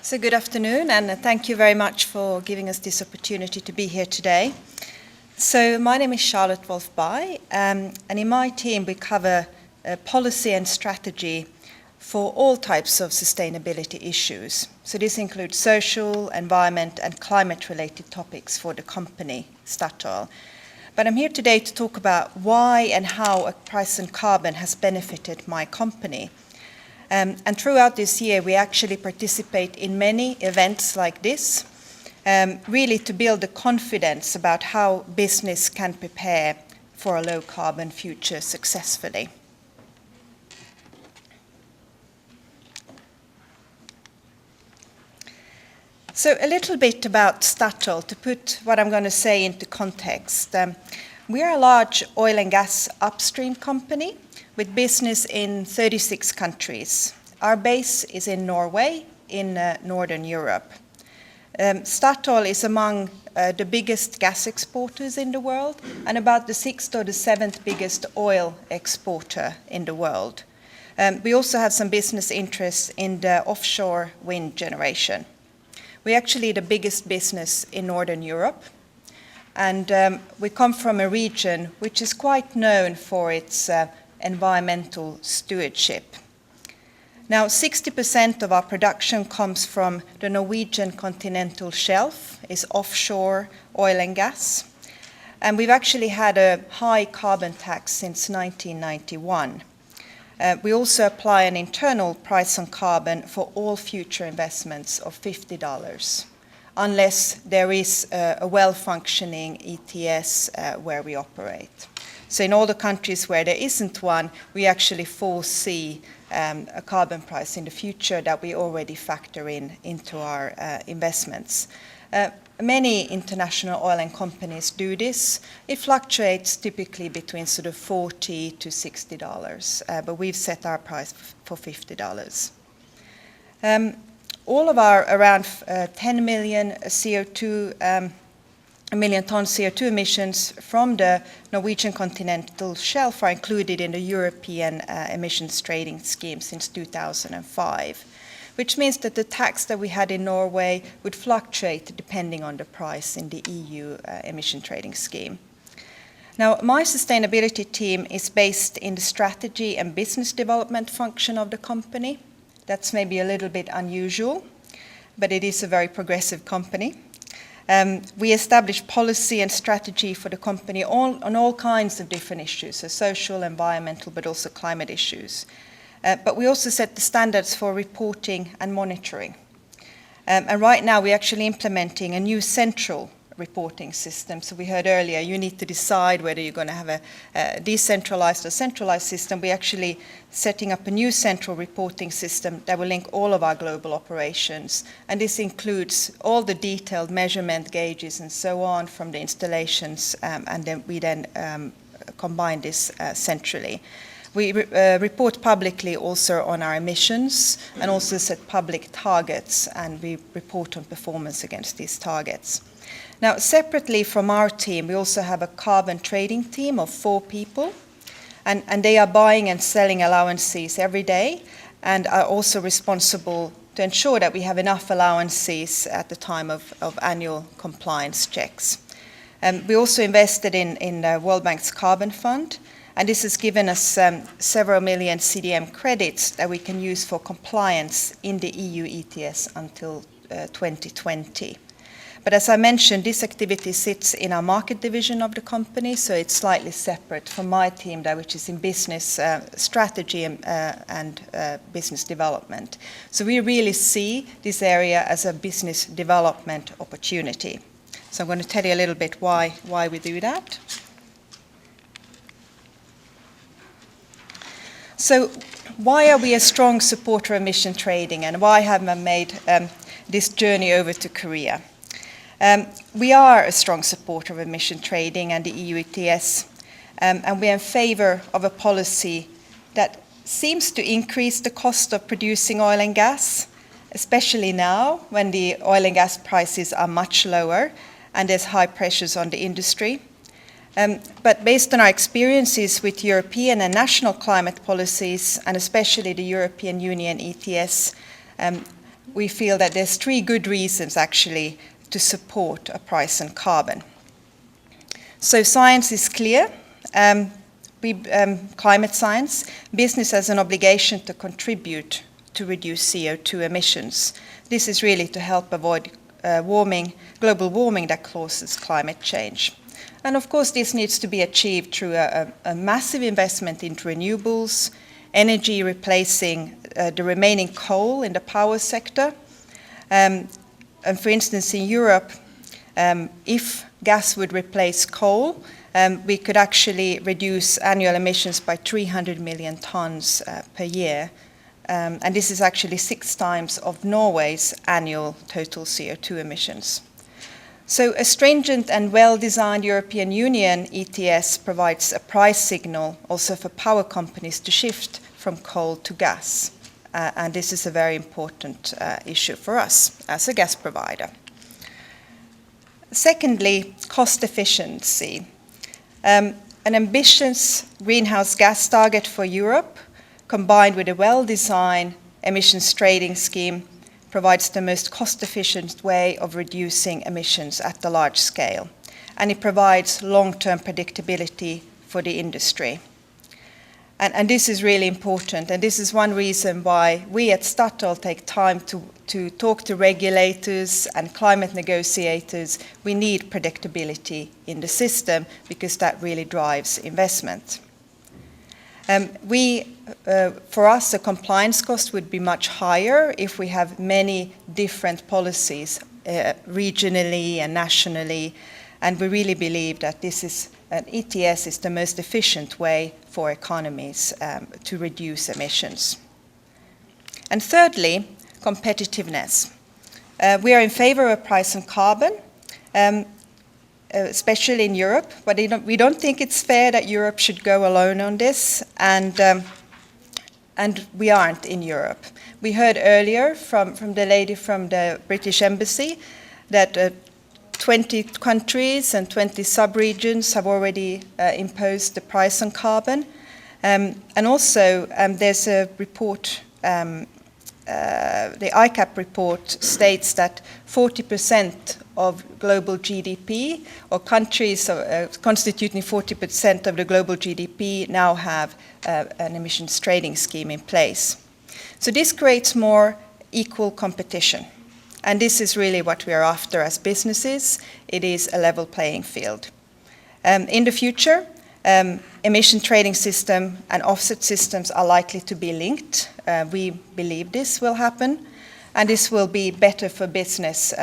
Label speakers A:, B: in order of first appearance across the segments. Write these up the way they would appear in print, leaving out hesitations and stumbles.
A: So good afternoon, and thank you very much for giving us this opportunity to be here today. So my name is Charlotte Wolff-Bye, and in my team we cover policy and strategy for all types of sustainability issues. So this includes social, environment, and climate-related topics for the company, Statoil. But I'm here today to talk about why and how a price on carbon has benefited my company. And throughout this year, we actually participate in many events like this, really to build the confidence about how business can prepare for a low-carbon future successfully. So a little bit about Statoil, to put what I'm going to say into context. We are a large oil and gas upstream company with business in 36 countries. Our base is in Norway, in Northern Europe. Statoil is among the biggest gas exporters in the world and about the 6th or the 7th biggest oil exporter in the world. We also have some business interests in the offshore wind generation. We're actually the biggest business in Northern Europe. And we come from a region which is quite known for its environmental stewardship. Now, 60% of our production comes from the Norwegian continental shelf, is offshore oil and gas. And we've actually had a high carbon tax since 1991. We also apply an internal price on carbon for all future investments of $50, unless there is a well-functioning ETS where we operate. So in all the countries where there isn't one, we actually foresee a carbon price in the future that we already factor into our investments. Many international oil and companies do this. It fluctuates typically between sort of $40 to $60, but we've set our price for $50. All of our around 10 million million tons CO2 emissions from the Norwegian continental shelf are included in the European emissions trading scheme since 2005, which means that the tax that we had in Norway would fluctuate depending on the price in the EU emission trading scheme. Now, my sustainability team is based in the strategy and business development function of the company. That's maybe a little bit unusual, but it is a very progressive company. We establish policy and strategy for the company on all kinds of different issues, so social, environmental, but also climate issues. But we also set the standards for reporting and monitoring. And right now we're actually implementing a new central reporting system. So we heard earlier, you need to decide whether you're going to have a decentralized or centralized system. We're actually setting up a new central reporting system that will link all of our global operations. And this includes all the detailed measurement gauges and so on from the installations, and then we combine this centrally. We report publicly also on our emissions and also set public targets, and we report on performance against these targets. Now, separately from our team, we also have a carbon trading team of 4 people, and they are buying and selling allowances every day and are also responsible to ensure that we have enough allowances at the time of annual compliance checks. We also invested in the World Bank's Carbon Fund, and this has given us several million CDM credits that we can use for compliance in the EU ETS until 2020. But as I mentioned, this activity sits in our market division of the company, so it's slightly separate from my team, which is in business strategy and business development. So we really see this area as a business development opportunity. So I'm going to tell you a little bit why we do that. So why are we a strong supporter of emission trading, and why have we made this journey over to Korea? We are a strong supporter of emission trading and the EU ETS, and we are in favor of a policy that seems to increase the cost of producing oil and gas, especially now when the oil and gas prices are much lower and there's high pressures on the industry. But based on our experiences with European and national climate policies, and especially the European Union ETS, we feel that there's 3 good reasons actually to support a price on carbon. So science is clear. Climate science, business has an obligation to contribute to reduce CO2 emissions. This is really to help avoid global warming that causes climate change. And of course, this needs to be achieved through a massive investment into renewables, energy replacing the remaining coal in the power sector. And for instance, in Europe, if gas would replace coal, we could actually reduce annual emissions by 300 million tons per year. And this is actually 6 times of Norway's annual total CO2 emissions. So a stringent and well-designed European Union ETS provides a price signal also for power companies to shift from coal to gas. And this is a very important issue for us as a gas provider. Secondly, cost efficiency. An ambitious greenhouse gas target for Europe, combined with a well-designed emissions trading scheme, provides the most cost-efficient way of reducing emissions at the large scale. And it provides long-term predictability for the industry. And this is really important, and this is one reason why we at Statoil take time to talk to regulators and climate negotiators. We need predictability in the system because that really drives investment. For us, the compliance cost would be much higher if we have many different policies regionally and nationally, and we really believe that an ETS is the most efficient way for economies to reduce emissions. And thirdly, competitiveness. We are in favor of a price on carbon, especially in Europe, but we don't think it's fair that Europe should go alone on this, and we aren't in Europe. We heard earlier from the lady from the British Embassy that 20 countries and 20 sub-regions have already imposed the price on carbon. And also there's a report, the ICAP report states that 40% of global GDP, or countries constituting 40% of the global GDP, now have an emissions trading scheme in place. So this creates more equal competition. And this is really what we are after as businesses. It is a level playing field. In the future, emission trading system and offset systems are likely to be linked. We believe this will happen. And this will be better for business,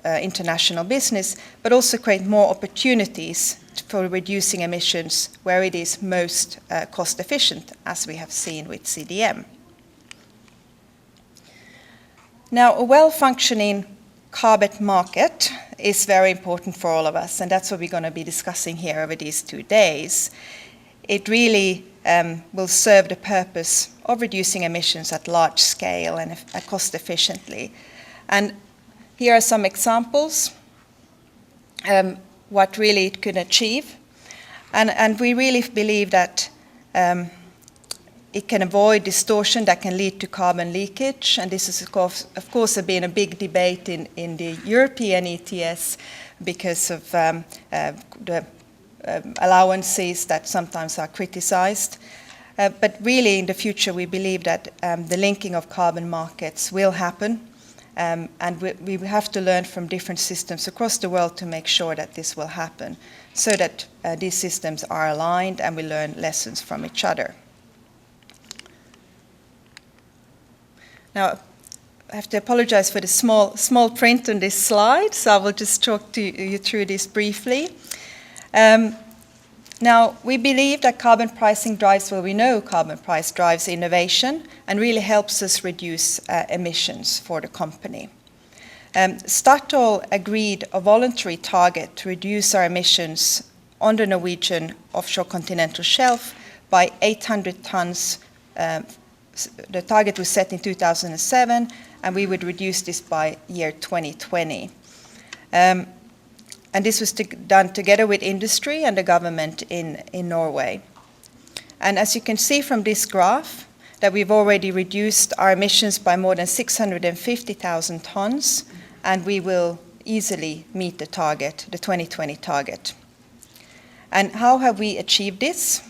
A: international business, but also create more opportunities for reducing emissions where it is most cost efficient, as we have seen with CDM. Now, a well-functioning carbon market is very important for all of us, and that's what we're going to be discussing here over these 2 days. It really will serve the purpose of reducing emissions at large scale and cost efficiently. And here are some examples what really it could achieve. And we really believe that it can avoid distortion that can lead to carbon leakage. And this is, of course, been a big debate in the European ETS because of the allowances that sometimes are criticized. But really, in the future, we believe that the linking of carbon markets will happen. And we have to learn from different systems across the world to make sure that this will happen, so that these systems are aligned and we learn lessons from each other. Now, I have to apologize for the small print on this slide, so I will just talk to you through this briefly. Now, we believe that carbon pricing drives, well, we know carbon price drives innovation and really helps us reduce emissions for the company. Statoil agreed a voluntary target to reduce our emissions on the Norwegian offshore continental shelf by 800 tons. The target was set in 2007, and we would reduce this by year 2020. And this was done together with industry and the government in Norway. And as you can see from this graph, that we've already reduced our emissions by more than 650,000 tons, and we will easily meet the target, the 2020 target. And how have we achieved this?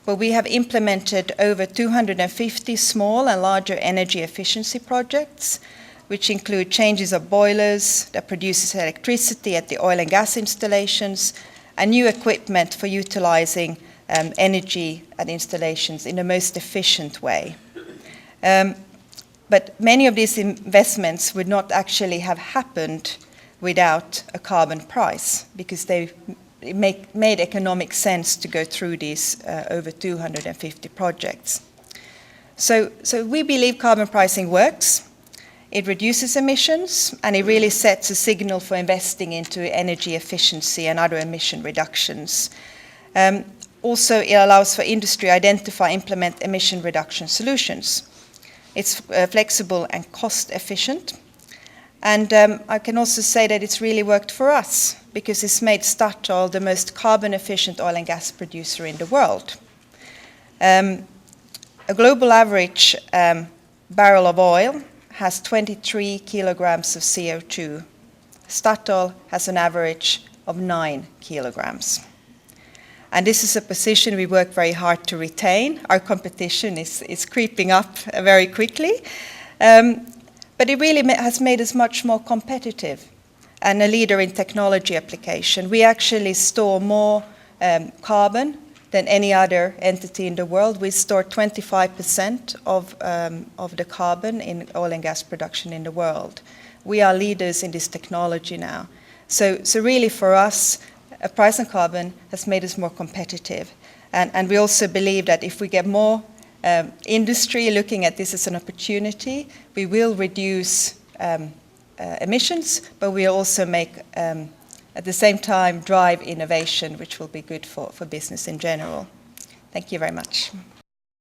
A: Well, we have implemented over 250 small and larger energy efficiency projects, which include changes of boilers that produces electricity at the oil and gas installations, and new equipment for utilizing energy at installations in the most efficient way. But many of these investments would not actually have happened without a carbon price, because it made economic sense to go through these over 250 projects. So we believe carbon pricing works. It reduces emissions, and it really sets a signal for investing into energy efficiency and other emission reductions. Also, it allows for industry to identify and implement emission reduction solutions. It's flexible and cost efficient. And I can also say that it's really worked for us, because it's made Statoil the most carbon efficient oil and gas producer in the world. A global average barrel of oil has 23 kilograms of CO2. Statoil has an average of 9 kilograms. And this is a position we work very hard to retain. Our competition is creeping up very quickly. But it really has made us much more competitive and a leader in technology application. We actually store more carbon than any other entity in the world. We store 25% of the carbon in oil and gas production in the world. We are leaders in this technology now. So really for us, a price on carbon has made us more competitive. And we also believe that if we get more industry looking at this as an opportunity, we will reduce emissions, but we'll also make, at the same time, drive innovation, which will be good for business in general. Thank you very much.